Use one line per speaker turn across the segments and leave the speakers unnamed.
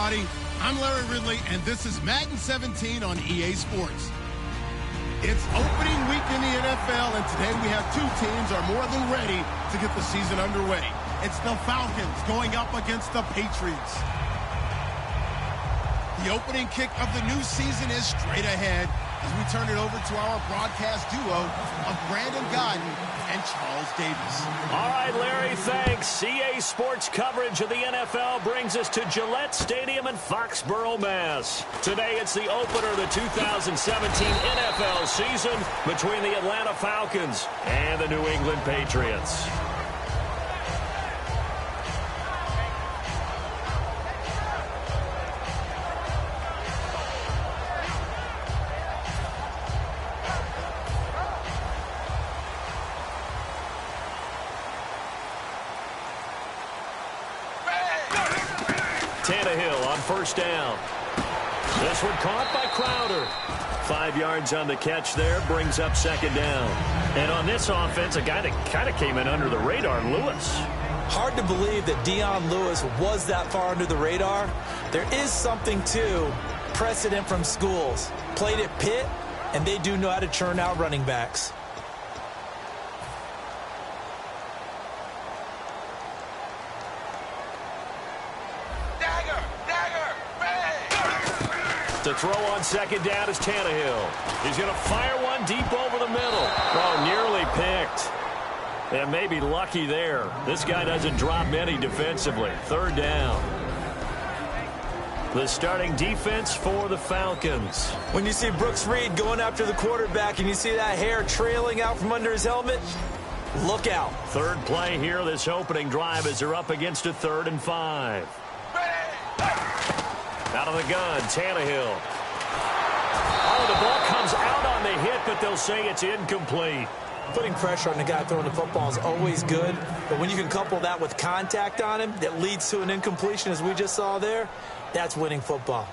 everybody. I'm Larry Ridley, and this is Madden 17 on EA Sports. It's opening week in the NFL, and today we have two teams are more than ready to get the season underway. It's the Falcons going up against the Patriots. The opening kick of the new season is straight ahead as we turn it over to our broadcast duo of Brandon Godden and Charles Davis.
All right, Larry, thanks. EA Sports coverage of the NFL brings us to Gillette Stadium in Foxborough, Mass. Today, it's the opener of the 2017 NFL season between the Atlanta Falcons and the New England Patriots. First down. This one caught by Crowder. 5 yards on the catch there, brings up second down. And on this offense, a guy that kind of came in under the radar, Lewis.
Hard to believe that Dion Lewis was that far under the radar. There is something to precedent from schools. Played at Pitt, and they do know how to churn out running backs.
To throw on second down is Tannehill. He's going to fire one deep over the middle. Oh, nearly picked. And maybe lucky there. This guy doesn't drop many defensively. Third down. The starting defense for the Falcons.
When you see Brooks Reed going after the quarterback and you see that hair trailing out from under his helmet, look out.
Third play here, this opening drive, as they're up against a 3rd and 5. Out of the gun, Tannehill. Oh, the ball comes out on the hit, but they'll say it's incomplete.
Putting pressure on the guy throwing the football is always good, but when you can couple that with contact on him that leads to an incompletion, as we just saw there, that's winning football.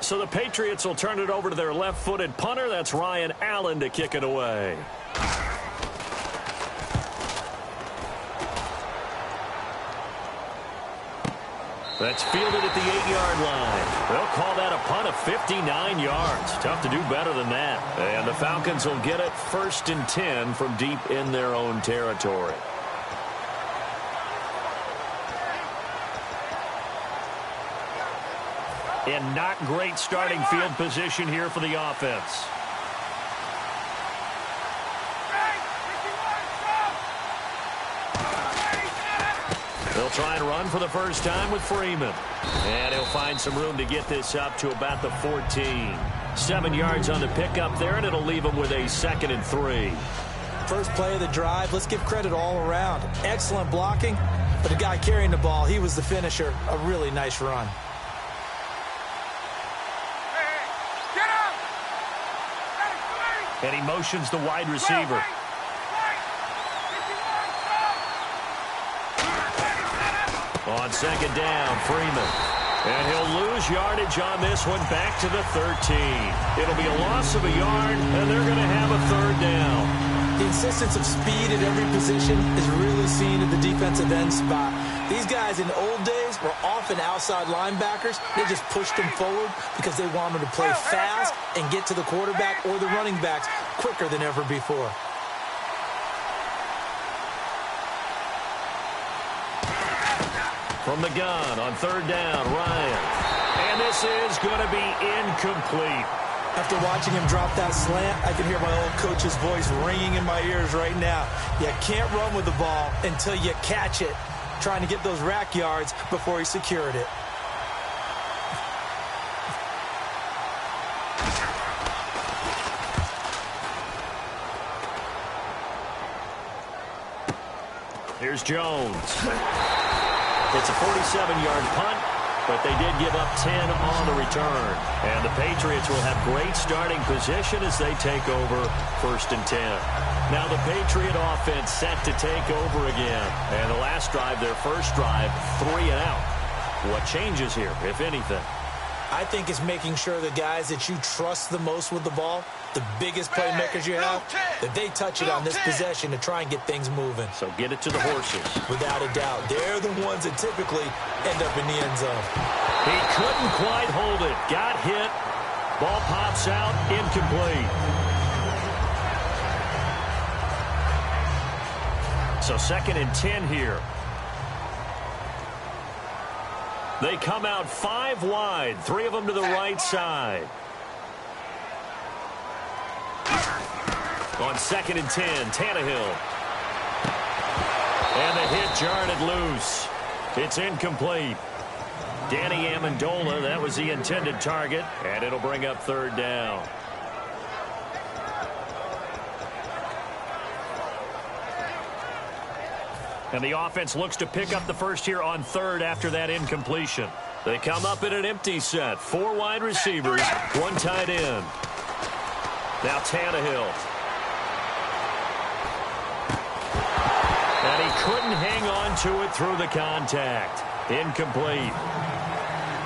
So the Patriots will turn it over to their left-footed punter. That's Ryan Allen to kick it away. That's fielded at the 8-yard line. They'll call that a punt of 59 yards. Tough to do better than that. And the Falcons will get it 1st and 10 from deep in their own territory. And not great starting field position here for the offense. They'll try and run for the first time with Freeman. And he'll find some room to get this up to about the 14. 7 yards on the pickup there, and it'll leave him with a 2nd and 3.
First play of the drive, let's give credit all around. Excellent blocking, but the guy carrying the ball, he was the finisher. A really nice run.
And he motions the wide receiver. On second down, Freeman. And he'll lose yardage on this one, back to the 13. It'll be a loss of a yard, and they're going to have a 3rd down.
The insistence of speed at every position is really seen at the defensive end spot. These guys in the old days were often outside linebackers. They just pushed them forward because they wanted to play fast and get to the quarterback or the running backs quicker than ever before.
From the gun on 3rd down, Ryan. And this is going to be incomplete.
After watching him drop that slant, I can hear my old coach's voice ringing in my ears right now. You can't run with the ball until you catch it. Trying to get those rack yards before he secured it.
Here's Jones. It's a 47-yard punt, but they did give up 10 on the return. And the Patriots will have great starting position as they take over 1st and 10. Now the Patriot offense set to take over again. And the last drive, their first drive, 3 and out. What changes here, if anything?
I think it's making sure the guys that you trust the most with the ball, the biggest playmakers you have, that they touch it on this possession to try and get things moving.
So get it to the horses.
Without a doubt. They're the ones that typically end up in the end zone.
He couldn't quite hold it. Got hit. Ball pops out. Incomplete. So 2nd and 10 here. They come out 5 wide, 3 of them to the right side. On 2nd and 10, Tannehill. And the hit jarred it loose. It's incomplete. Danny Amendola, that was the intended target, and it'll bring up 3rd down. And the offense looks to pick up the first here on 3rd after that incompletion. They come up in an empty set. 4 wide receivers, 1 tight end. Now Tannehill. And he couldn't hang on to it through the contact. Incomplete.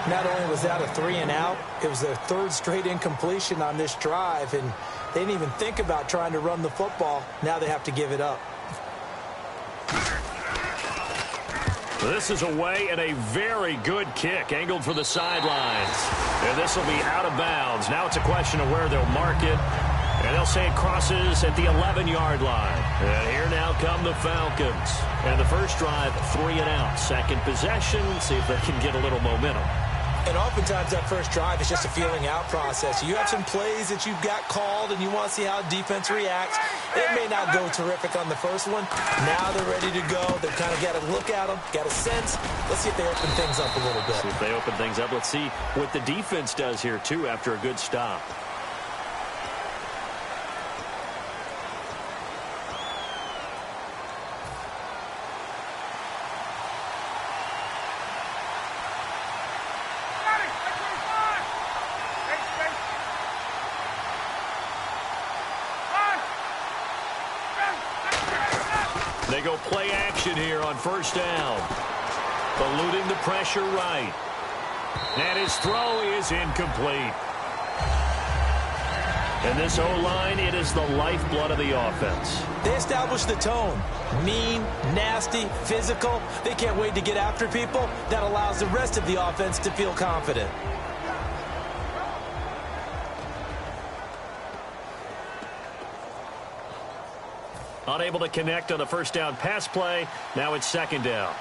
Not only was that a 3 and out, it was their 3rd straight incompletion on this drive, and they didn't even think about trying to run the football. Now they have to give it up.
This is away and a very good kick angled for the sidelines. And this will be out of bounds. Now it's a question of where they'll mark it. And they'll say it crosses at the 11-yard line. And here now come the Falcons. And the first drive, 3 and out. 2nd possession. See if they can get a little momentum.
And oftentimes that first drive is just a feeling out process. You have some plays that you've got called and you want to see how defense reacts. It may not go terrific on the first one. Now they're ready to go. They've kind of got to look at them, got a sense. Let's see if they open things up a little bit.
See if they open things up. Let's see what the defense does here, too, after a good stop. They go play action here on 1st down. Eluding the pressure right. And his throw is incomplete. And this O-line, it is the lifeblood of the offense.
They establish the tone. Mean, nasty, physical. They can't wait to get after people. That allows the rest of the offense to feel confident.
Unable to connect on the 1st down pass play. Now it's 2nd down.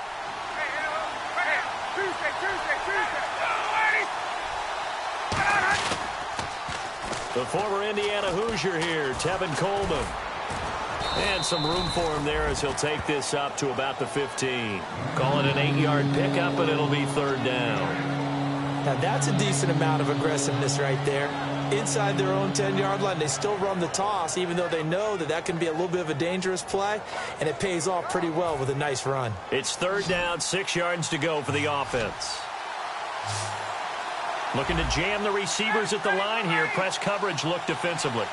The former Indiana Hoosier here, Tevin Coleman. And some room for him there as he'll take this up to about the 15. Call it an 8-yard pickup, and it'll be 3rd down.
Now that's a decent amount of aggressiveness right there. Inside their own 10-yard line, they still run the toss, even though they know that that can be a little bit of a dangerous play, and it pays off pretty well with a nice run.
It's 3rd down, 6 yards to go for the offense. Looking to jam the receivers at the line here. Press coverage look defensively.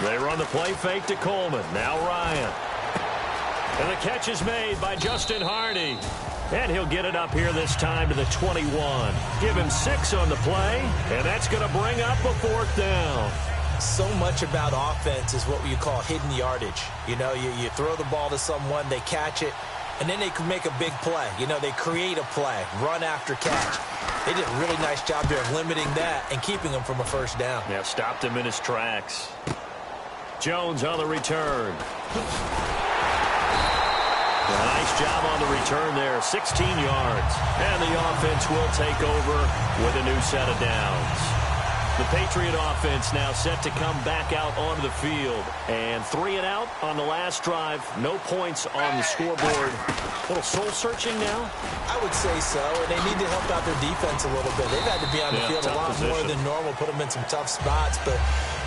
They run the play fake to Coleman. Now Ryan. And the catch is made by Justin Hardy. And he'll get it up here this time to the 21. Give him 6 on the play, and that's going to bring up a 4th down.
So much about offense is what you call hidden yardage. You know, you throw the ball to someone, they catch it, and then they can make a big play. You know, they create a play, run after catch. They did a really nice job there of limiting that and keeping him from a 1st down.
Yeah, stopped him in his tracks. Jones on the return. A nice job on the return there, 16 yards. And the offense will take over with a new set of downs. The Patriot offense now set to come back out onto the field. And 3 and out on the last drive. No points on the scoreboard. A little soul-searching now?
I would say so, and they need to help out their defense a little bit. They've had to be on the field a lot more than normal, put them in some tough spots. But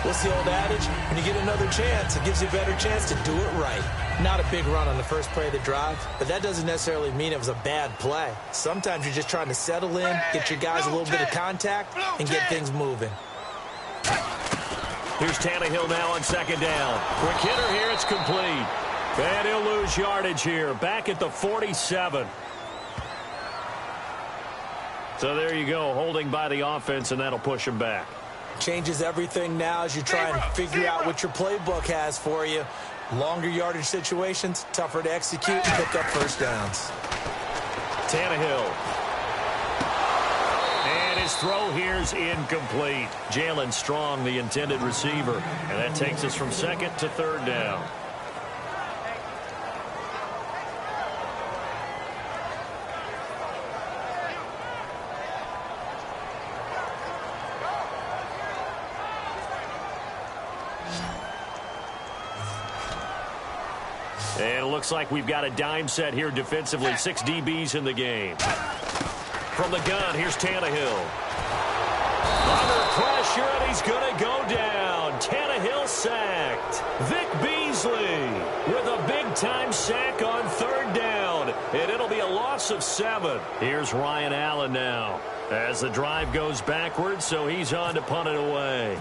what's the old adage? When you get another chance, it gives you a better chance to do it right. Not a big run on the first play of the drive, but that doesn't necessarily mean it was a bad play. Sometimes you're just trying to settle in, get your guys a little bit of contact, and get things moving.
Here's Tannehill now on 2nd down. Quick hitter here, it's complete. And he'll lose yardage here, back at the 47. So there you go, holding by the offense, and that'll push him back.
Changes everything now as you try and figure out what your playbook has for you. Longer yardage situations, tougher to execute and pick up first downs.
Tannehill. And his throw here's incomplete. Jalen Strong, the intended receiver. And that takes us from second to third down. And it looks like we've got a dime set here defensively. 6 DBs in the game. From the gun, here's Tannehill. Under pressure, and he's going to go down. Tannehill sacked. Vic Beasley with a big-time sack on third down. And it'll be a loss of 7. Here's Ryan Allen now as the drive goes backwards, so he's on to punt it away.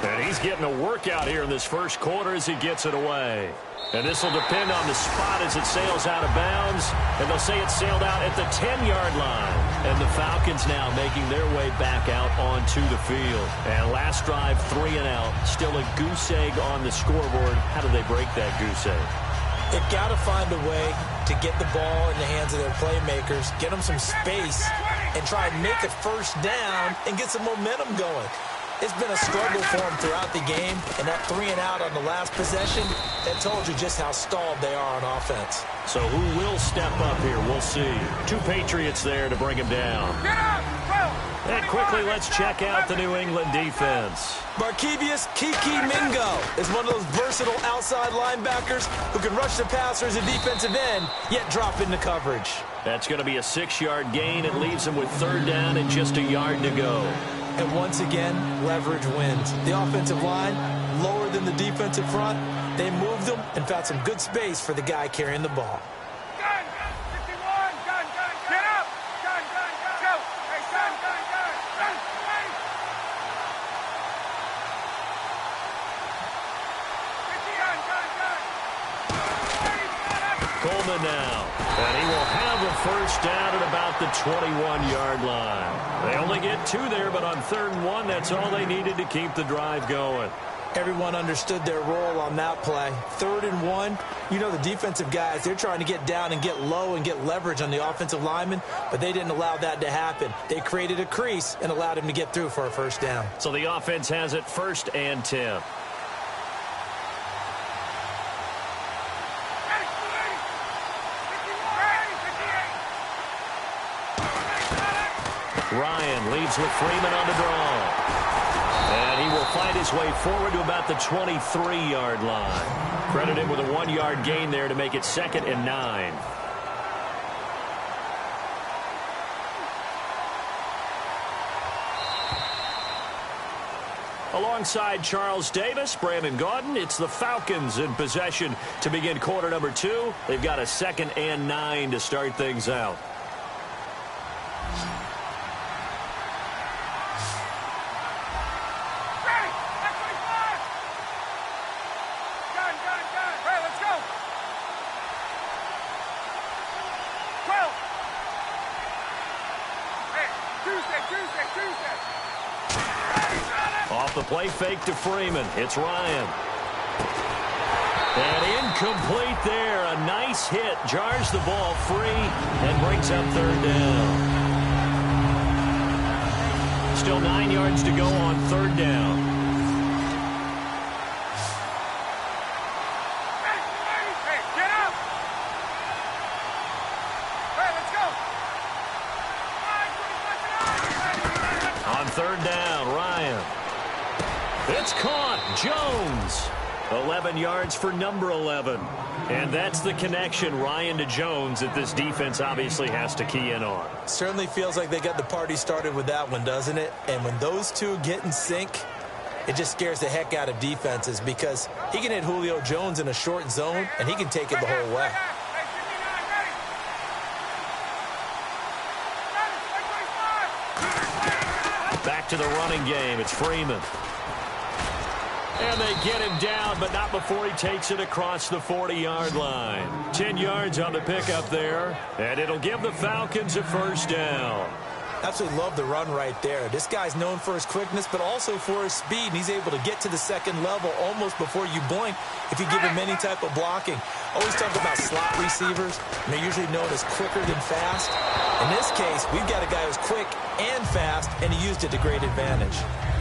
And he's getting a workout here in this first quarter as he gets it away. And this will depend on the spot as it sails out of bounds. And they'll say it sailed out at the 10-yard line. And the Falcons now making their way back out onto the field. And last drive, 3 and out. Still a goose egg on the scoreboard. How do they break that goose egg?
They've got to find a way to get the ball in the hands of their playmakers, get them some space, and try and make a first down and get some momentum going. It's been a struggle for them throughout the game, and that 3 and out on the last possession, that told you just how stalled they are on offense.
So who will step up here? We'll see. 2 Patriots there to bring him down. And quickly, let's check out the New England defense.
Barkevius Kiki Mingo is one of those versatile outside linebackers who can rush the passers at defensive end, yet drop into coverage.
That's going to be a 6-yard gain. It leaves him with third down and just a yard to go.
And once again, leverage wins. The offensive line, lower than the defensive front. They moved them and found some good space for the guy carrying the ball.
Gun, 51, gun, get up, gun, go, hey, gun, wait. 50, gun.
Coleman now. And he will have a first down at about the 21-yard line. They only get 2 there, but on 3rd and 1, that's all they needed to keep the drive going.
Everyone understood their role on that play. 3rd and 1, you know the defensive guys, they're trying to get down and get low and get leverage on the offensive lineman, but they didn't allow that to happen. They created a crease and allowed him to get through for a first down.
So the offense has it 1st and 10. Ryan leads with Freeman on the draw. And he will find his way forward to about the 23-yard line. Credited with a 1-yard gain there to make it 2nd and 9. Alongside Charles Davis, Brandon Gaudin, it's the Falcons in possession to begin quarter number 2. They've got a 2nd and 9 to start things out. Off the play fake to Freeman. It's Ryan. And incomplete there. A nice hit. Jars the ball free and brings up 3rd down. Still 9 yards to go on 3rd down.
Hey, get up! Hey, let's go!
On 3rd down, Ryan. It's caught. Jones. 11 yards for number 11. And that's the connection, Ryan to Jones, that this defense obviously has to key in on.
Certainly feels like they got the party started with that one, doesn't it? And when those two get in sync, it just scares the heck out of defenses because he can hit Julio Jones in a short zone, and he can take it the whole way.
Back to the running game. It's Freeman. And they get him down, but not before he takes it across the 40-yard line. 10 yards on the pickup there, and it'll give the Falcons a first down.
Absolutely love the run right there. This guy's known for his quickness, but also for his speed, and he's able to get to the second level almost before you blink if you give him any type of blocking. Always talk about slot receivers, and they're usually known as quicker than fast. In this case, we've got a guy who's quick and fast, and he used it to great advantage.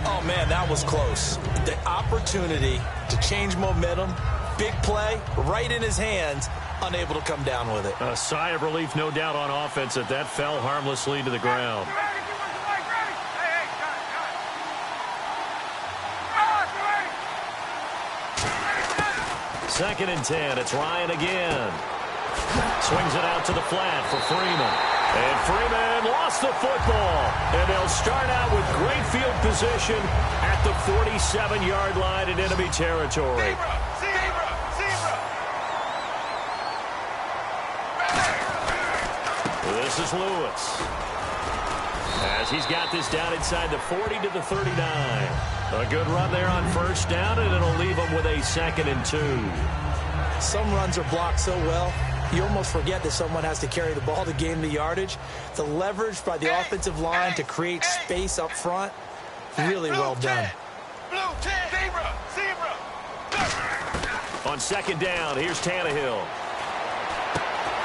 Oh, man, that was close. The opportunity to change momentum, big play, right in his hands, unable to come down with it.
A sigh of relief, no doubt, on offense that fell harmlessly to the ground. Second and 10. It's Ryan again. Swings it out to the flat for Freeman. And Freeman lost the football. And they'll start out with great field position at the 47-yard line in enemy territory. This is Lewis. As he's got this down inside the 40 to the 39. A good run there on first down, and it'll leave him with a 2nd and 2.
Some runs are blocked so well, you almost forget that someone has to carry the ball to gain the yardage. The leverage by the offensive line to create space up front, really well done.
On second down, here's Tannehill.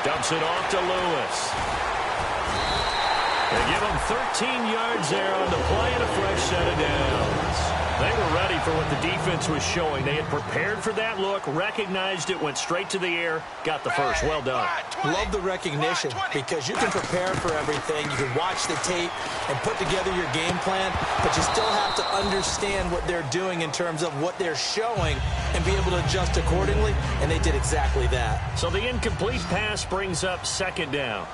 Dumps it off to Lewis. They give him 13 yards there on the play and a fresh set of downs. They were ready for what the defense was showing. They had prepared for that look, recognized it, went straight to the air, got the first. Well done.
Love the recognition because you can prepare for everything. You can watch the tape and put together your game plan, but you still have to understand what they're doing in terms of what they're showing and be able to adjust accordingly, and they did exactly that.
So the incomplete pass brings up second down.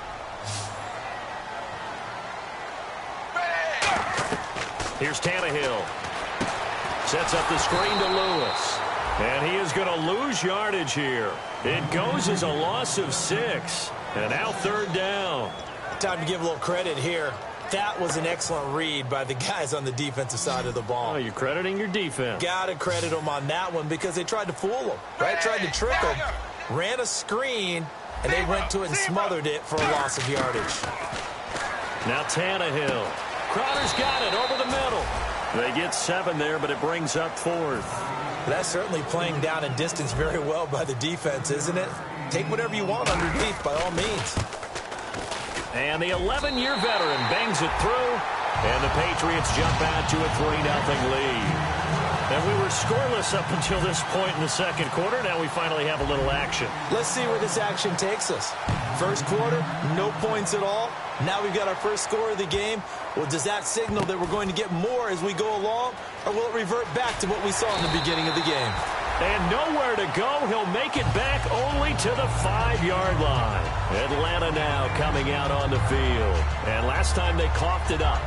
Here's Tannehill. Sets up the screen to Lewis. And he is going to lose yardage here. It goes as a loss of 6. And now third down.
Time to give a little credit here. That was an excellent read by the guys on the defensive side of the ball.
Oh, you're crediting your defense.
Got to credit them on that one because they tried to fool them, right? Tried to trick them. Ran a screen, and they went to it and smothered it for a loss of yardage.
Now Tannehill. Crowder's got it over the middle. They get 7 there, but it brings up 4th.
That's certainly playing down and distance very well by the defense, isn't it? Take whatever you want underneath, by all means.
And the 11-year veteran bangs it through, and the Patriots jump out to a 3-0 lead. And we were scoreless up until this point in the second quarter. Now we finally have a little action.
Let's see where this action takes us. First quarter, no points at all. Now we've got our first score of the game. Well, does that signal that we're going to get more as we go along, or will it revert back to what we saw in the beginning of the game?
And nowhere to go. He'll make it back only to the 5-yard line. Atlanta now coming out on the field. And last time they coughed it up,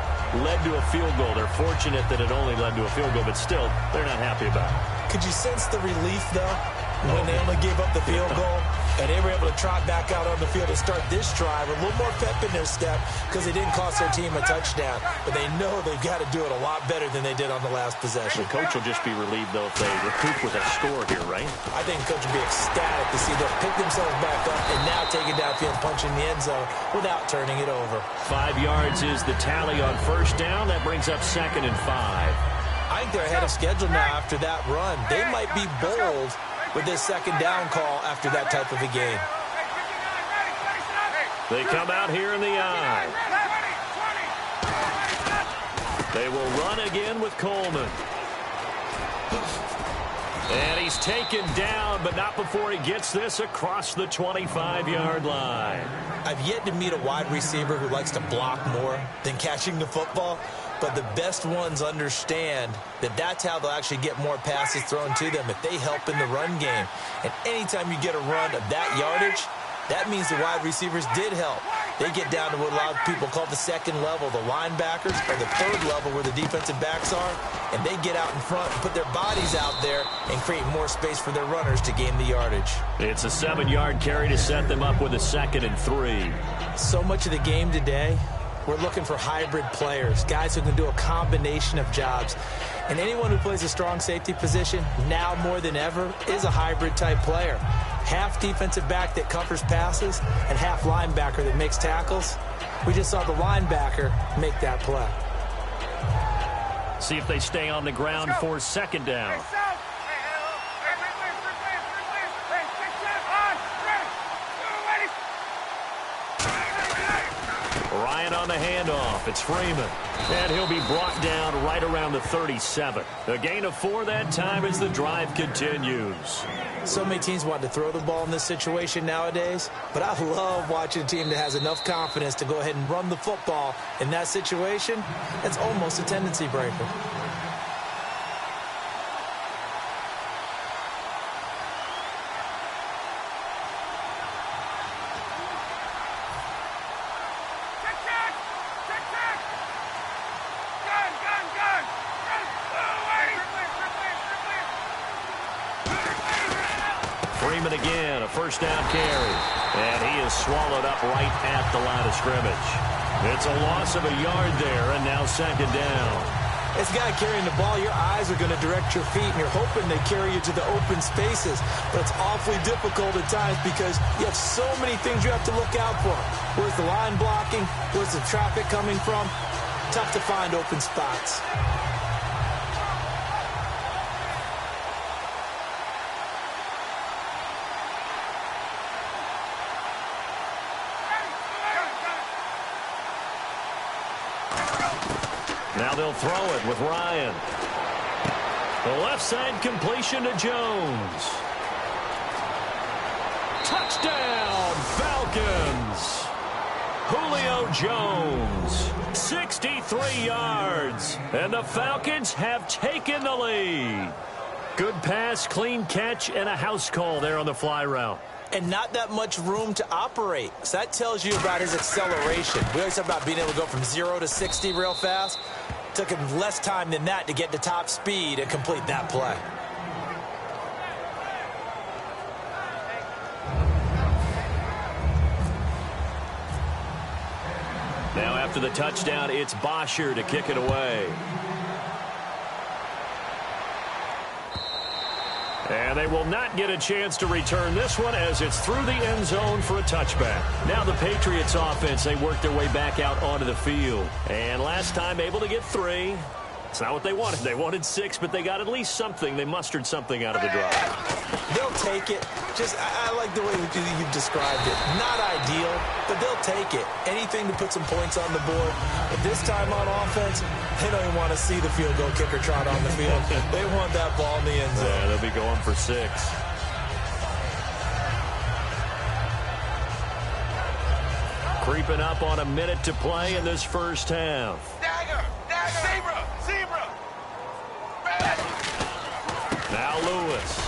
led to a field goal. They're fortunate that it only led to a field goal, but still, they're not happy about it.
Could you sense the relief, though, when they only gave up the field goal? And they were able to trot back out on the field to start this drive. A little more pep in their step because they didn't cost their team a touchdown. But they know they've got to do it a lot better than they did on the last possession.
The coach will just be relieved, though, if they recoup with a score here, right?
I think the coach will be ecstatic to see them pick themselves back up and now take it downfield, punching the end zone without turning it over.
5 yards is the tally on first down. That brings up 2nd and 5.
I think they're ahead of schedule now after that run. They might be bold with this second down call after that type of a game.
They come out here in the eye. They will run again with Coleman. And he's taken down, but not before he gets this across the 25-yard line.
I've yet to meet a wide receiver who likes to block more than catching the football. But the best ones understand that that's how they'll actually get more passes thrown to them if they help in the run game. And anytime you get a run of that yardage, that means the wide receivers did help. They get down to what a lot of people call the second level, the linebackers, or the third level where the defensive backs are, and they get out in front and put their bodies out there and create more space for their runners to gain the yardage.
It's a 7-yard carry to set them up with a 2nd and 3.
So much of the game today we're looking for hybrid players, guys who can do a combination of jobs. And anyone who plays a strong safety position, now more than ever, is a hybrid-type player. Half defensive back that covers passes and half linebacker that makes tackles. We just saw the linebacker make that play.
See if they stay on the ground for second down. Ryan on the handoff. It's Freeman. And he'll be brought down right around the 37. A gain of 4 that time as the drive continues.
So many teams want to throw the ball in this situation nowadays, but I love watching a team that has enough confidence to go ahead and run the football in that situation. That's almost a tendency breaker.
Freeman again, a first down carry. And he is swallowed up right at the line of scrimmage. It's a loss of a yard there, and now second down.
As a guy carrying the ball, your eyes are going to direct your feet, and you're hoping they carry you to the open spaces. But it's awfully difficult at times because you have so many things you have to look out for. Where's the line blocking? Where's the traffic coming from? Tough to find open spots.
Now they'll throw it with Ryan. The left side completion to Jones. Touchdown, Falcons. Julio Jones, 63 yards. And the Falcons have taken the lead. Good pass, clean catch, and a house call there on the fly route.
And not that much room to operate. So that tells you about his acceleration. We always talk about being able to go from 0 to 60 real fast. Took him less time than that to get to top speed and complete that play.
Now after the touchdown, it's Bosher to kick it away. And they will not get a chance to return this one as it's through the end zone for a touchback. Now the Patriots offense, they work their way back out onto the field. And last time able to get 3. It's not what they wanted. They wanted 6, but they got at least something. They mustered something out of the drive.
They'll take it. I like the way you've described it. Not ideal, but they'll take it. Anything to put some points on the board. But this time on offense, they don't even want to see the field goal kicker trot on the field. They want that ball in the end zone.
Yeah, they'll be going for 6. Creeping up on a minute to play in this first half.
Dagger! Zebra!
Now Lewis.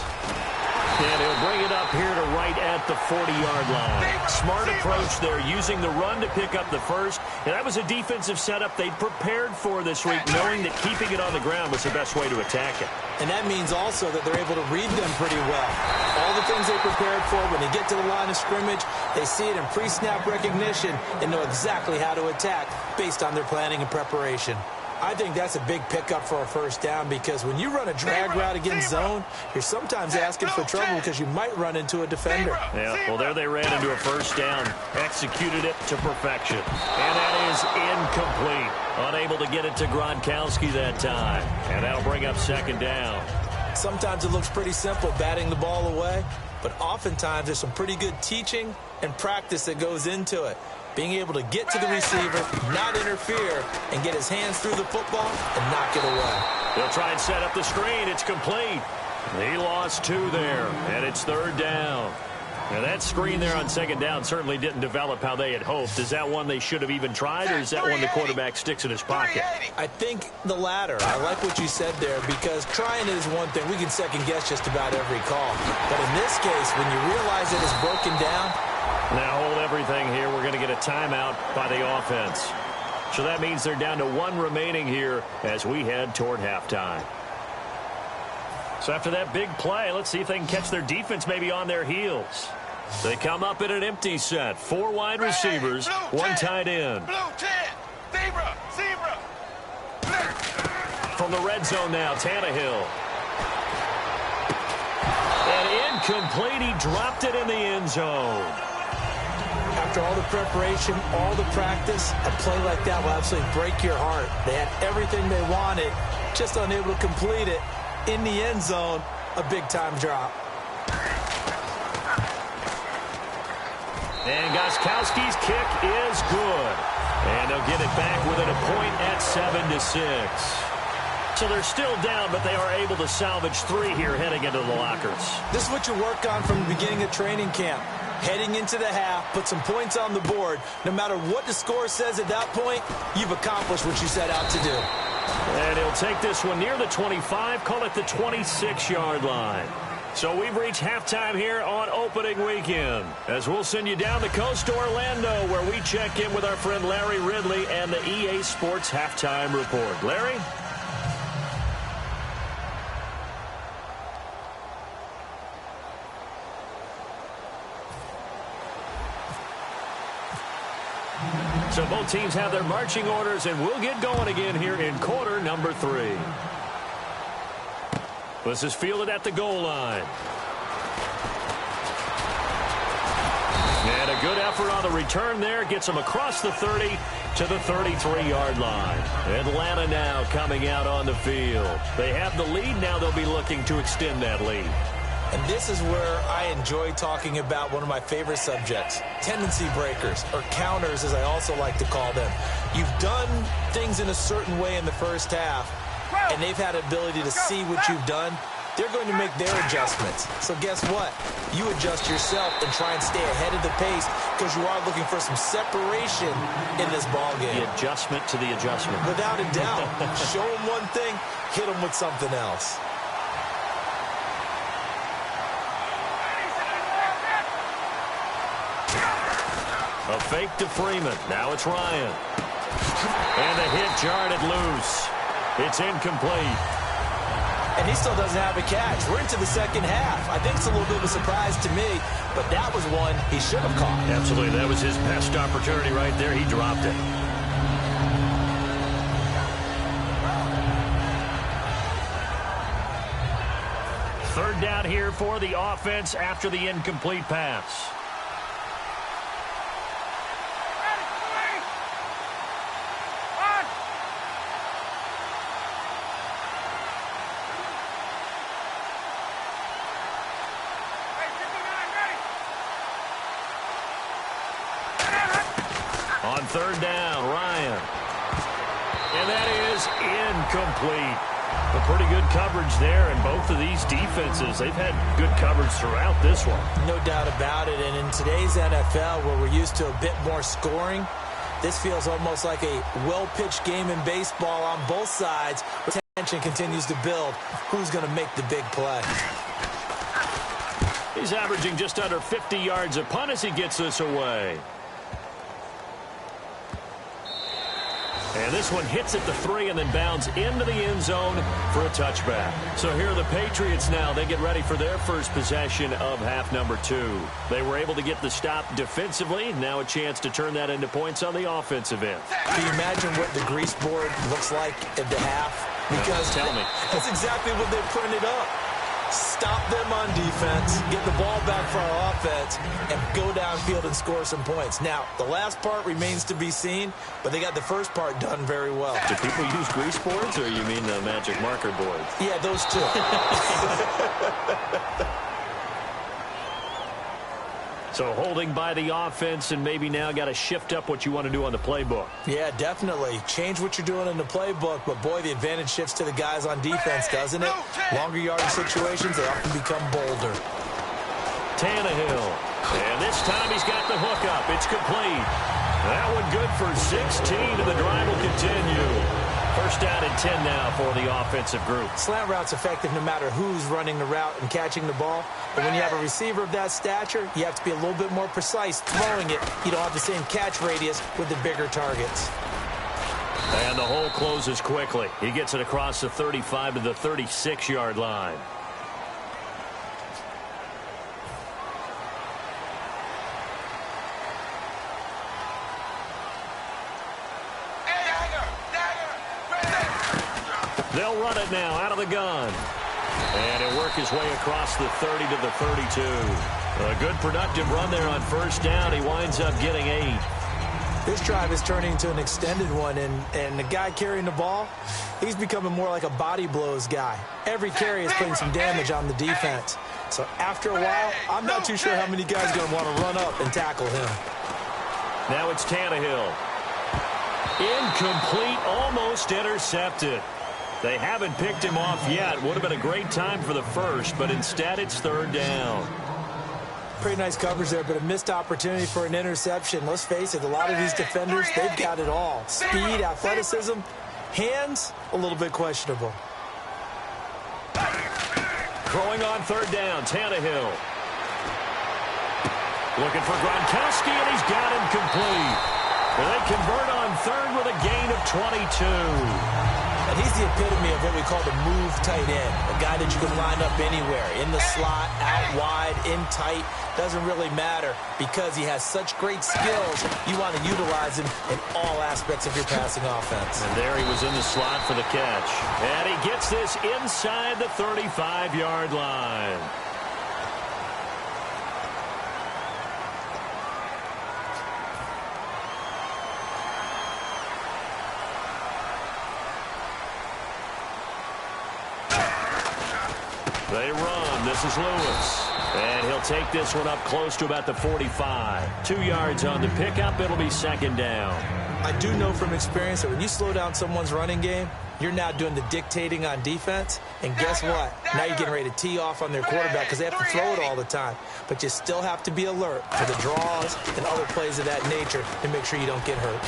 And he'll bring it up here to right at the 40-yard line. Smart approach there, using the run to pick up the first. And that was a defensive setup they prepared for this week, knowing that keeping it on the ground was the best way to attack it.
And that means also that they're able to read them pretty well. All the things they prepared for, when they get to the line of scrimmage, they see it in pre-snap recognition and know exactly how to attack based on their planning and preparation. I think that's a big pickup for a first down because when you run a drag route against zone, you're sometimes asking for trouble because you might run into a defender.
Yeah, well, there they ran into a first down, executed it to perfection. And that is incomplete. Unable to get it to Gronkowski that time. And that'll bring up second down.
Sometimes it looks pretty simple, batting the ball away, but oftentimes there's some pretty good teaching and practice that goes into it. Being able to get to the receiver, not interfere, and get his hands through the football and knock it away.
They'll try and set up the screen. It's complete. He lost 2 there, and it's third down. Now, that screen there on second down certainly didn't develop how they had hoped. Is that one they should have even tried, or is that one the quarterback sticks in his pocket?
I think the latter. I like what you said there because trying it is one thing. We can second-guess just about every call. But in this case, when you realize it is broken down,
now hold everything here. We're going to get a timeout by the offense. So that means they're down to 1 remaining here as we head toward halftime. So after that big play, let's see if they can catch their defense maybe on their heels. They come up in an empty set. 4 wide receivers, 1 tight end.
Zebra! Zebra!
From the red zone now, Tannehill. And incomplete. He dropped it in the end zone.
After all the preparation, all the practice, a play like that will absolutely break your heart. They had everything they wanted, just unable to complete it. In the end zone, a big-time drop.
And Gostkowski's kick is good. And they'll get it back within a point at 7-6. So they're still down, but they are able to salvage 3 here heading into the lockers.
This is what you work on from the beginning of training camp. Heading into the half, put some points on the board. No matter what the score says at that point, you've accomplished what you set out to do.
And he'll take this one near the 25, call it the 26-yard line. So we've reached halftime here on opening weekend, as we'll send you down the coast to Orlando, where we check in with our friend Larry Ridley and the EA Sports Halftime Report. Larry? So both teams have their marching orders, and we'll get going again here in quarter number 3. This is fielded at the goal line. And a good effort on the return there. Gets them across the 30 to the 33-yard line. Atlanta now coming out on the field. They have the lead. Now they'll be looking to extend that lead.
And this is where I enjoy talking about one of my favorite subjects, tendency breakers, or counters as I also like to call them. You've done things in a certain way in the first half, and they've had ability to see what you've done. They're going to make their adjustments. So guess what? You adjust yourself and try and stay ahead of the pace, because you are looking for some separation in this ballgame.
The adjustment to the adjustment.
Without a doubt. Show them one thing, hit them with something else.
A fake to Freeman. Now it's Ryan. And the hit jarred it loose. It's incomplete.
And he still doesn't have a catch. We're into the second half. I think it's a little bit of a surprise to me, but that was one he should have caught.
Absolutely. That was his best opportunity right there. He dropped it. Third down here for the offense after the incomplete pass. On third down, Ryan. And that is incomplete. A pretty good coverage there, and both of these defenses, they've had good coverage throughout this one.
No doubt about it, and in today's NFL, where we're used to a bit more scoring, this feels almost like a well-pitched game in baseball on both sides. Tension continues to build. Who's going to make the big play?
He's averaging just under 50 yards a punt as he gets this away. And this one hits at the 3 and then bounds into the end zone for a touchback. So here are the Patriots now. They get ready for their first possession of half number 2. They were able to get the stop defensively. Now a chance to turn that into points on the offensive end.
Can you imagine what the grease board looks like at the half? Because
tell me.
That's exactly what they printed up. Stop them on defense, get the ball back for our offense, and go downfield and score some points. Now, the last part remains to be seen, but they got the first part done very well.
Do people use grease boards, or you mean the magic marker boards?
Yeah, those two.
So holding by the offense, and maybe now got to shift up what you want to do on the playbook.
Yeah, definitely. Change what you're doing in the playbook, but boy, the advantage shifts to the guys on defense, doesn't it? Longer yardage situations, they often become bolder.
Tannehill. And this time he's got the hook up. It's complete. That one good for 16, and the drive will continue. First down and 10 now for the offensive group.
Slant route's effective no matter who's running the route and catching the ball. But when you have a receiver of that stature, you have to be a little bit more precise throwing it. You don't have the same catch radius with the bigger targets.
And the hole closes quickly. He gets it across the 35 to the 36-yard line. now out of the gun. And he'll work his way across the 30 to the 32. A good productive run there on first down. He winds up getting 8.
This drive is turning into an extended one, and the guy carrying the ball, he's becoming more like a body blows guy. Every carry is putting some damage on the defense. So after a while, I'm not too sure how many guys are going to want to run up and tackle him.
Now it's Tannehill. Incomplete, almost intercepted. They haven't picked him off yet. Would have been a great time for the first, but instead it's third down.
Pretty nice coverage there, but a missed opportunity for an interception. Let's face it, a lot of these defenders, they've got it all. Speed, athleticism, hands, a little bit questionable.
Throwing on third down, Tannehill. Looking for Gronkowski, and he's got him complete. They convert on third with a gain of 22.
And he's the epitome of what we call the move tight end. A guy that you can line up anywhere. In the slot, out wide, in tight. Doesn't really matter because he has such great skills. You want to utilize him in all aspects of your passing offense.
And there he was in the slot for the catch. And he gets this inside the 35-yard line. They run. This is Lewis. And he'll take this one up close to about the 45. 2 yards on the pickup. It'll be second down.
I do know from experience that when you slow down someone's running game, you're now doing the dictating on defense. And guess what? Now you're getting ready to tee off on their quarterback because they have to throw it all the time. But you still have to be alert for the draws and other plays of that nature to make sure you don't get hurt.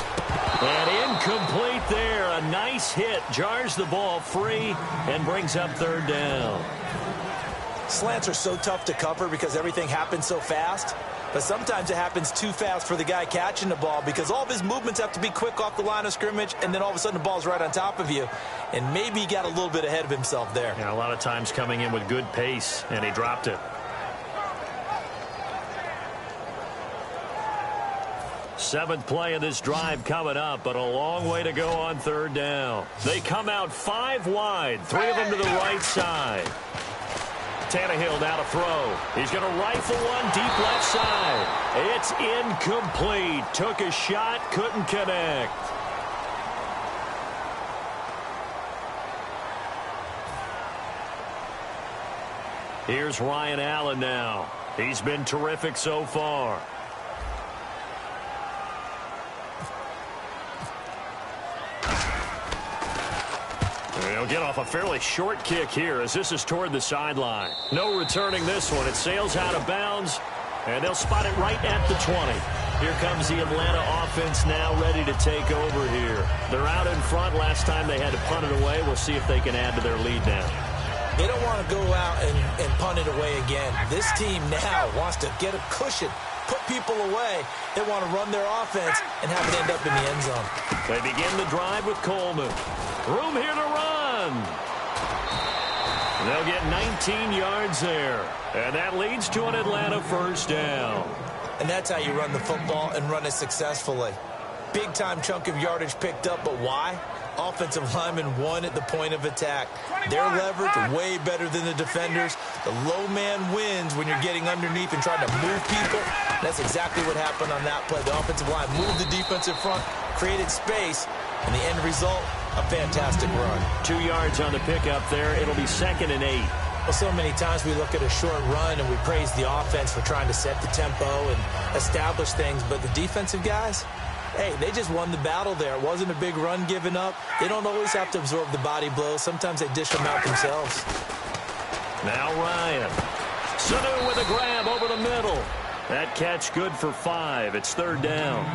And incomplete there. A nice hit. Jars the ball free and brings up third down.
Slants are so tough to cover because everything happens so fast. But sometimes it happens too fast for the guy catching the ball because all of his movements have to be quick off the line of scrimmage, and then all of a sudden the ball's right on top of you. And maybe he got a little bit ahead of himself there.
Yeah, a lot of times coming in with good pace, and he dropped it. Seventh play of this drive coming up, but a long way to go on third down. They come out 5 wide, 3 of them to the right side. Tannehill now to throw. He's going to rifle one deep left side. It's incomplete. Took a shot, couldn't connect. Here's Ryan Allen now. He's been terrific so far. They'll get off a fairly short kick here as this is toward the sideline. No returning this one. It sails out of bounds, and they'll spot it right at the 20. Here comes the Atlanta offense now ready to take over here. They're out in front. Last time they had to punt it away. We'll see if they can add to their lead now.
They don't want to go out and punt it away again. This team now wants to get a cushion, put people away. They want to run their offense and have it end up in the end zone.
They begin the drive with Coleman. Room here to run. They'll get 19 yards there. And that leads to an Atlanta first down.
And that's how you run the football and run it successfully. Big-time chunk of yardage picked up, but why? Offensive linemen won at the point of attack. Their leverage way better than the defenders. The low man wins when you're getting underneath and trying to move people. That's exactly what happened on that play. The offensive line moved the defensive front, created space, and the end result, a fantastic run.
2 yards on the pickup there. It'll be 2nd and 8.
Well, so many times we look at a short run and we praise the offense for trying to set the tempo and establish things, but the defensive guys, hey, they just won the battle there. It wasn't a big run given up. They don't always have to absorb the body blows. Sometimes they dish them out themselves.
Now Ryan. Sanu with a grab over the middle. That catch good for 5. It's third down.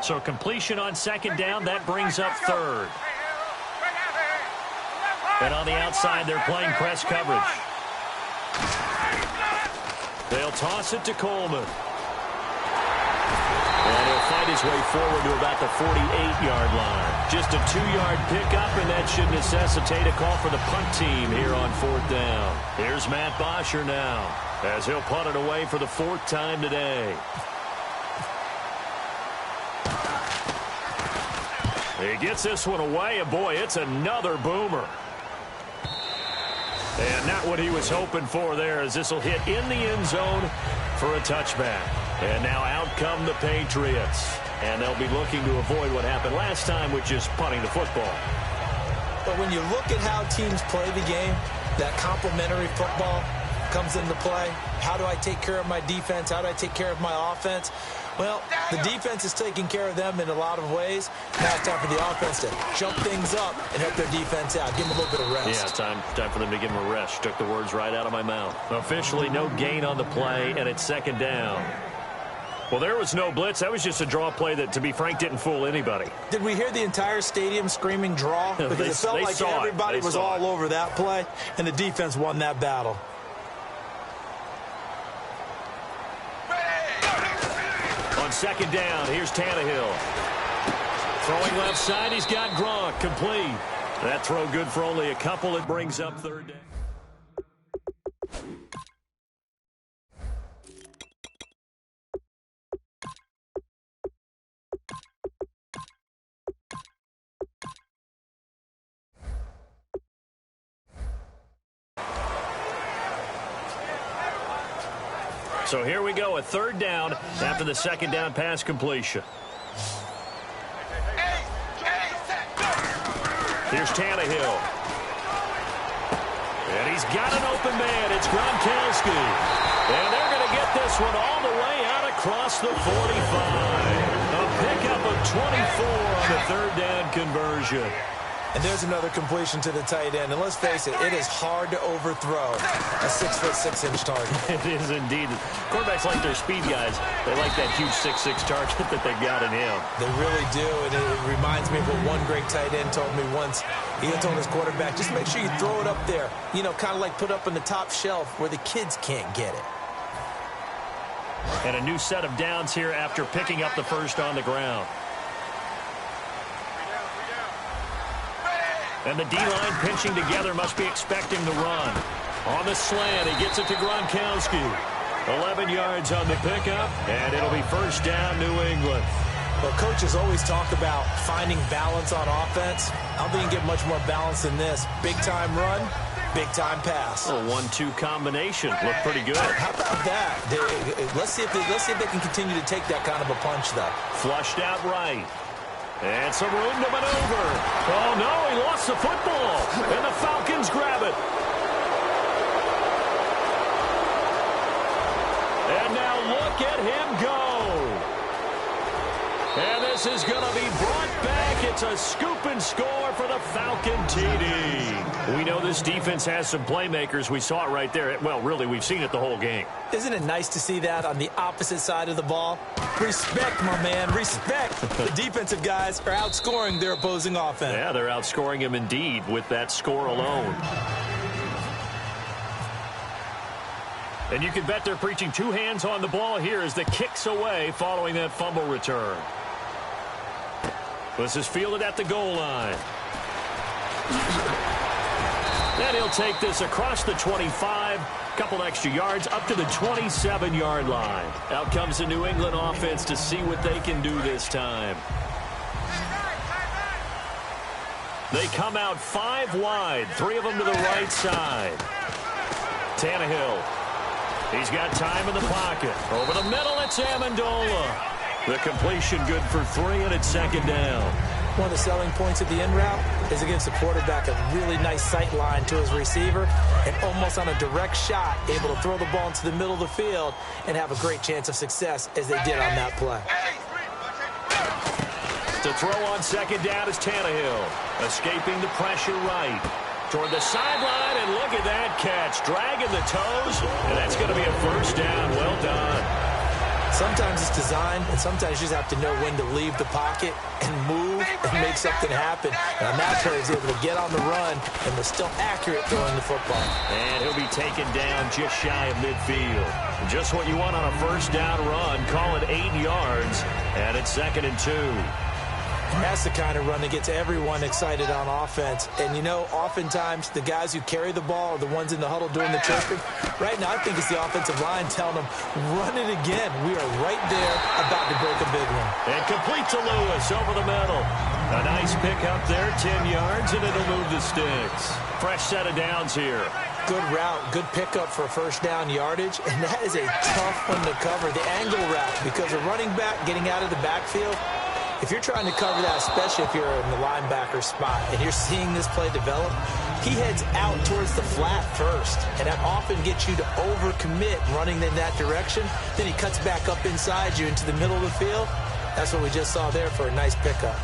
So completion on second down, that brings up third. And on the outside, they're playing press coverage. They'll toss it to Coleman. his way forward to about the 48-yard line. Just a 2-yard pickup, and that should necessitate a call for the punt team here on 4th down. Here's Matt Bosher now, as he'll punt it away for the 4th time today. He gets this one away, and boy, it's another boomer. And not what he was hoping for there, as this will hit in the end zone for a touchback. And now out come the Patriots. And they'll be looking to avoid what happened last time, which is punting the football.
But when you look at how teams play the game, that complementary football comes into play. How do I take care of my defense? How do I take care of my offense? Well, the defense is taking care of them in a lot of ways. Now it's time for the offense to jump things up and help their defense out. Give them a little bit of rest.
Yeah, time for them to give them a rest. Took the words right out of my mouth. Officially, no gain on the play, and it's 2nd down. Well, there was no blitz. That was just a draw play that, to be frank, didn't fool anybody.
Did we hear the entire stadium screaming draw? Because it felt like everybody was all over that play, and the defense won that battle.
On 2nd down, here's Tannehill. Throwing left side, he's got Gronk, complete. That throw good for only a couple. It brings up 3rd down. So here we go, a 3rd down after the 2nd down pass completion. Here's Tannehill. And he's got an open man. It's Gronkowski. And they're going to get this one all the way out across the 45. A pickup of 24 on the 3rd down conversion.
And there's another completion to the tight end. And let's face it, it is hard to overthrow a 6'6" target.
It is indeed. Quarterbacks like their speed guys. They like that huge 6'6" target that they got in him.
They really do. And it reminds me of what one great tight end told me once. He told his quarterback, just make sure you throw it up there. You know, kind of like put up on the top shelf where the kids can't get it.
And a new set of downs here after picking up the first on the ground. And the D-line pinching together, must be expecting the run. On the slant, he gets it to Gronkowski. 11 yards on the pickup, and it'll be 1st down, New England.
Well, coaches always talk about finding balance on offense. I don't think you can get much more balance than this. Big-time run, big-time pass.
A 1-2 combination. Looked pretty good.
How about that? Let's see if they can continue to take that kind of a punch, though.
Flushed out right. And some room to maneuver. Oh, no, he lost the football. And the Falcons grab it. And now look at him go. And this is going to be brought back. It's a scoop and score for the Falcon TD. We know this defense has some playmakers. We saw it right there. Well, really, we've seen it the whole game.
Isn't it nice to see that on the opposite side of the ball? Respect, my man, respect. The defensive guys are outscoring their opposing offense.
Yeah, they're outscoring him indeed with that score alone. And you can bet they're preaching 2 hands on the ball here as the kick's away following that fumble return. This is fielded at the goal line. And he'll take this across the 25. Couple extra yards up to the 27-yard line. Out comes the New England offense to see what they can do this time. They come out 5 wide, 3 of them to the right side. Tannehill. He's got time in the pocket. Over the middle, it's Amendola. The completion good for 3, and it's 2nd down.
One of the selling points of the end route is it gives the quarterback a really nice sight line to his receiver and almost on a direct shot able to throw the ball into the middle of the field and have a great chance of success as they did on that play.
To throw on 2nd down is Tannehill. Escaping the pressure right. Toward the sideline, and look at that catch. Dragging the toes, and that's going to be a 1st down. Well done.
Sometimes it's designed, and sometimes you just have to know when to leave the pocket and move and make something happen. And on that play, he's able to get on the run and was still accurate throwing the football.
And he'll be taken down just shy of midfield. Just what you want on a 1st down run. Call it 8 yards, and it's 2nd and 2.
That's the kind of run that gets everyone excited on offense. And, you know, oftentimes the guys who carry the ball are the ones in the huddle doing the chirping. Right now, I think it's the offensive line telling them, run it again. We are right there about to break a big one.
And complete to Lewis over the middle. A nice pick up there, 10 yards, and it'll move the sticks. Fresh set of downs here.
Good route, good pickup for first down yardage, and that is a tough one to cover. The angle route, because a running back getting out of the backfield, if you're trying to cover that, especially if you're in the linebacker spot and you're seeing this play develop, he heads out towards the flat first, and that often gets you to overcommit running in that direction. Then he cuts back up inside you into the middle of the field. That's what we just saw there for a nice pickup.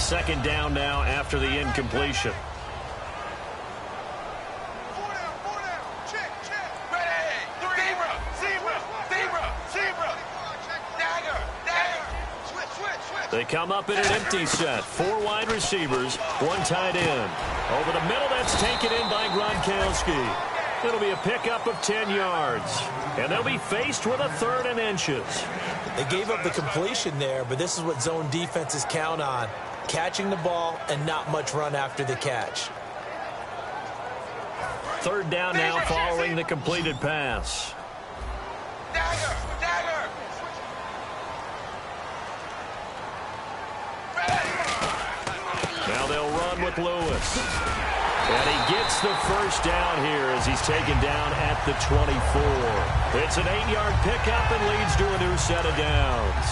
2nd down now after the incompletion. They come up in an empty set. 4 wide receivers, 1 tight end. Over the middle, that's taken in by Gronkowski. It'll be a pickup of 10 yards. And they'll be faced with a 3rd and inches.
They gave up the completion there, but this is what zone defenses count on. Catching the ball and not much run after the catch.
3rd down now following the completed pass.
Dagger!
Now they'll run with Lewis. And he gets the first down here as he's taken down at the 24. It's an 8-yard pickup and leads to a new set of downs.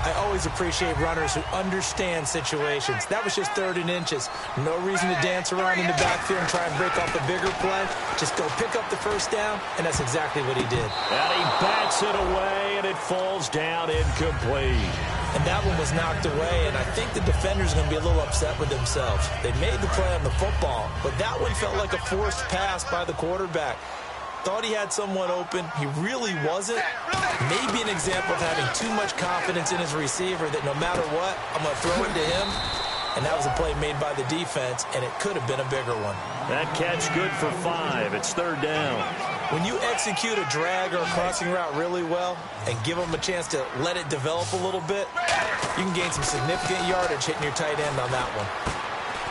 I always appreciate runners who understand situations. That was just 3rd and inches. No reason to dance around in the backfield and try and break off a bigger play. Just go pick up the first down, and that's exactly what he did.
And he bats it away, and it falls down incomplete.
And that one was knocked away, and I think the defender's going to be a little upset with themselves. They made the play on the football, but that one felt like a forced pass by the quarterback. Thought he had someone open. He really wasn't. Maybe an example of having too much confidence in his receiver that no matter what, I'm going to throw it to him. And that was a play made by the defense, and it could have been a bigger one.
That catch good for 5. It's 3rd down.
When you execute a drag or a crossing route really well and give them a chance to let it develop a little bit, you can gain some significant yardage hitting your tight end on that one.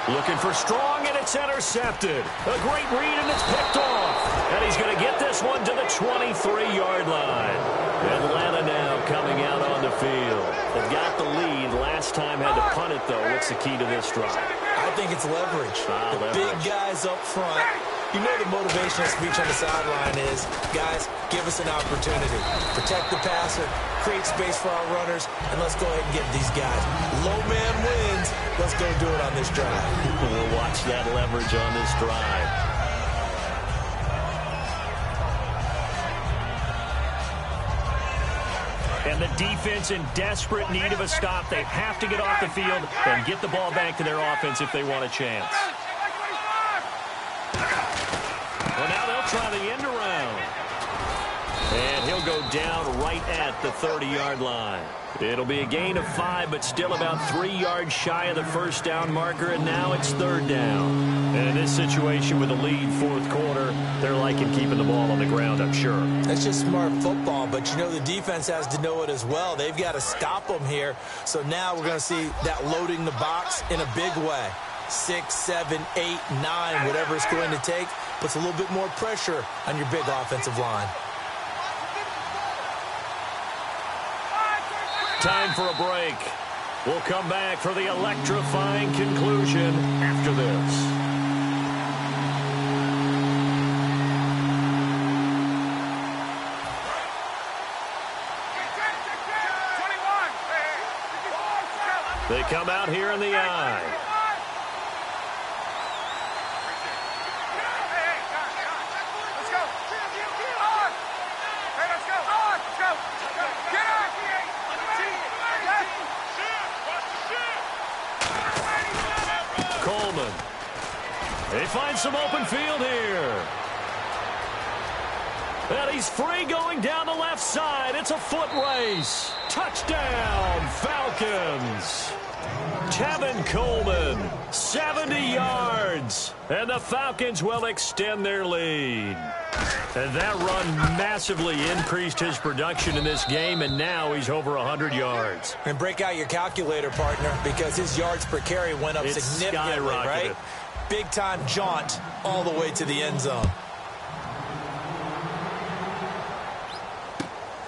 Looking for Strong, and it's intercepted. A great read, and it's picked off. And he's going to get this one to the 23-yard line. Atlanta now coming out on the field. They've got the lead. Last time had to punt it, though. What's the key to this drive?
I think it's leverage.
Leverage.
Big guys up front. You know the motivational speech on the sideline is, guys, give us an opportunity. Protect the passer, create space for our runners, and let's go ahead and get these guys. Low man wins. Let's go do it on this drive.
We'll watch that leverage on this drive. And the defense in desperate need of a stop. They have to get off the field and get the ball back to their offense if they want a chance. Well, now they'll try the end around. And he'll go down right at the 30-yard line. It'll be a gain of 5, but still about 3 yards shy of the first down marker, and now it's 3rd down. And in this situation with a lead 4th quarter, they're liking keeping the ball on the ground, I'm sure.
That's just smart football, but you know the defense has to know it as well. They've got to stop them here. So now we're going to see that loading the box in a big way. 6, 7, 8, 9, whatever it's going to take, puts a little bit more pressure on your big offensive line.
Time for a break. We'll come back for the electrifying conclusion after this. They come out here in the eye. They find some open field here. And he's free going down the left side. It's a foot race. Touchdown, Falcons. Tevin Coleman 70 yards. And the Falcons will extend their lead. And that run massively increased his production in this game, and now he's over 100 yards.
And break out your calculator, partner, because his yards per carry went up significantly, right? Big-time jaunt all the way to the end zone.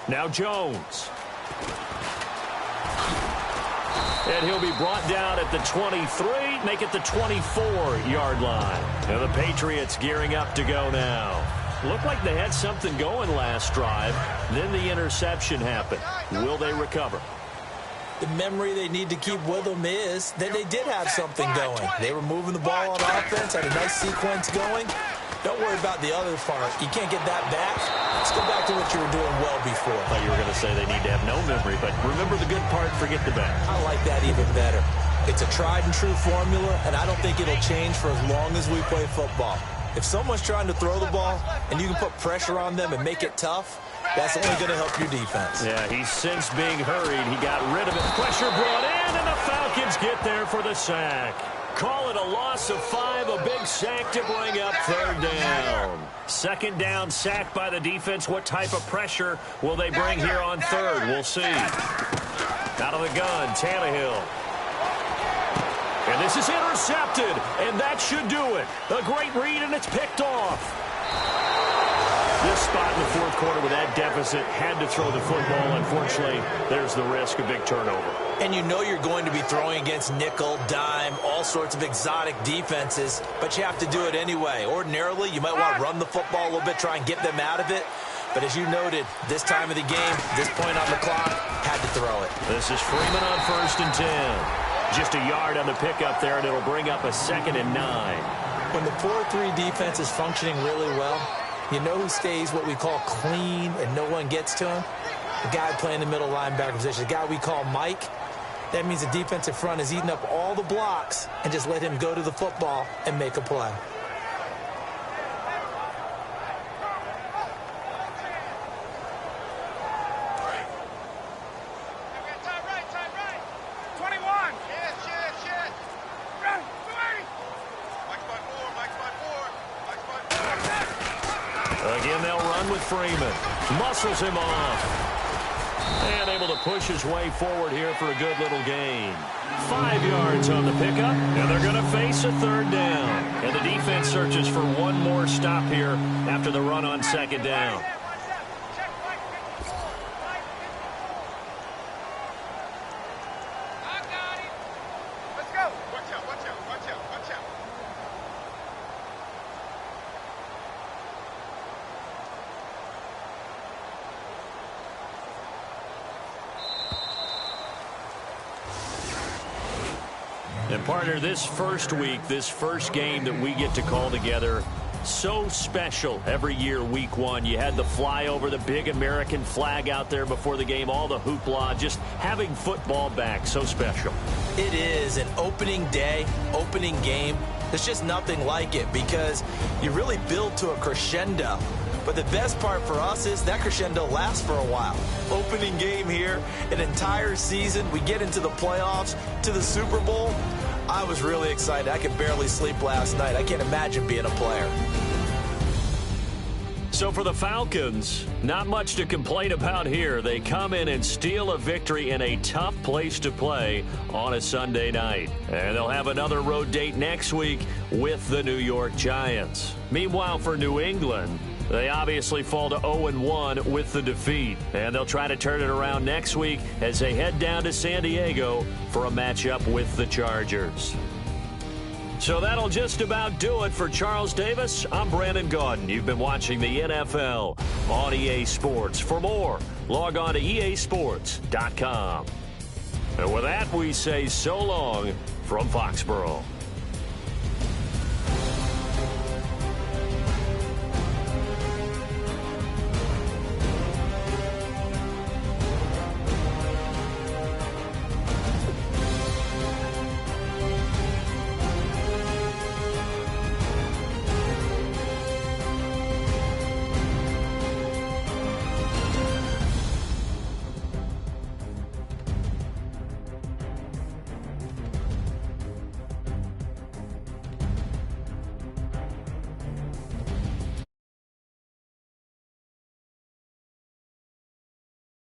Now Jones. And he'll be brought down at the 23, make it the 24-yard line. And the Patriots gearing up to go now. Looked like they had something going last drive. Then the interception happened. Will they recover?
The memory they need to keep with them is that they did have something going. They were moving the ball on offense, had a nice sequence going. Don't worry about the other part. You can't get that back. Let's go back to what you were doing well before.
I thought you were going to say they need to have no memory, but remember the good part, forget the bad.
I like that even better. It's a tried-and-true formula, and I don't think it'll change for as long as we play football. If someone's trying to throw the ball and you can put pressure on them and make it tough, that's only going to help your defense.
Yeah, he's since being hurried. He got rid of it. Pressure brought in, and the Falcons get there for the sack. Call it a loss of 5, a big sack to bring up third down. Second down, sack by the defense. What type of pressure will they bring here on third? We'll see. Out of the gun, Tannehill. And this is intercepted, and that should do it. A great read, and it's picked off. This spot in the fourth quarter with that deficit, had to throw the football. Unfortunately, there's the risk of big turnover.
And you know you're going to be throwing against nickel, dime, all sorts of exotic defenses, but you have to do it anyway. Ordinarily, you might want to run the football a little bit, try and get them out of it. But as you noted, this time of the game, this point on the clock, had to throw it.
This is Freeman on 1st and 10. Just a yard on the pickup there, and it'll bring up a 2nd and 9.
When the 4-3 defense is functioning really well, you know who stays what we call clean and no one gets to him? The guy playing the middle linebacker position, the guy we call Mike. That means the defensive front is eating up all the blocks and just let him go to the football and make a play.
Again, they'll run with Freeman. Muscles him off. And able to push his way forward here for a good little gain. 5 yards on the pickup, and they're going to face a third down. And the defense searches for one more stop here after the run on 2nd down. And partner, this first week, this first game that we get to call together, so special every year, week 1. You had the flyover, the big American flag out there before the game, all the hoopla, just having football back, so special.
It is an opening day, opening game. There's just nothing like it because you really build to a crescendo. But the best part for us is that crescendo lasts for a while. Opening game here, an entire season. We get into the playoffs, to the Super Bowl. I was really excited. I could barely sleep last night. I can't imagine being a player.
So for the Falcons, not much to complain about here. They come in and steal a victory in a tough place to play on a Sunday night. And they'll have another road date next week with the New York Giants. Meanwhile, for New England, they obviously fall to 0-1 with the defeat. And they'll try to turn it around next week as they head down to San Diego for a matchup with the Chargers. So that'll just about do it for Charles Davis. I'm Brandon Gaudin. You've been watching the NFL on EA Sports. For more, log on to easports.com. And with that, we say so long from Foxborough.